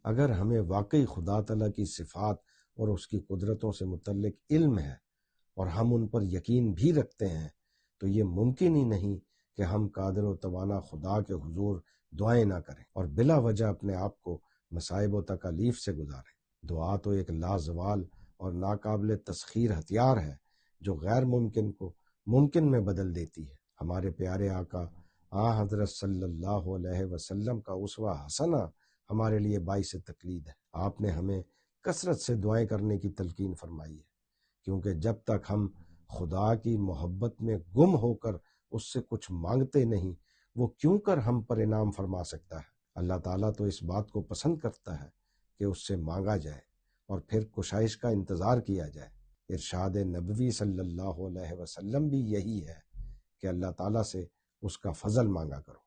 अगर हमें वाकई खुदा तआला की सिफ़ात और उसकी कुदरतों से मुतल्लिक इल्म है और हम उन पर यकीन भी रखते हैं, तो ये मुमकिन ही नहीं कि हम कादिर व तवाना खुदा के हुजूर दुआएं ना करें और बिला वजह अपने आप को मसाइब व तकालीफ से गुजारें। दुआ तो एक लाजवाल और नाकाबिल तस्खीर हथियार है जो गैर मुमकिन को मुमकिन में बदल देती है। हमारे प्यारे आका हज़रत सल्लल्लाहु अलैहि वसल्लम का उसवा हसना हमारे लिए बाइस तकलीद है। आपने हमें कसरत से दुआएं करने की तलकीन फरमाई है, क्योंकि जब तक हम खुदा की मोहब्बत में गुम होकर उससे कुछ मांगते नहीं, वो क्यों कर हम पर इनाम फरमा सकता है। अल्लाह ताला तो इस बात को पसंद करता है कि उससे मांगा जाए और फिर कुशाइश का इंतज़ार किया जाए। इरशाद नबवी सल्लल्लाहु अलैहि वसल्लम भी यही है कि अल्लाह ताला से उसका फजल मांगा करो।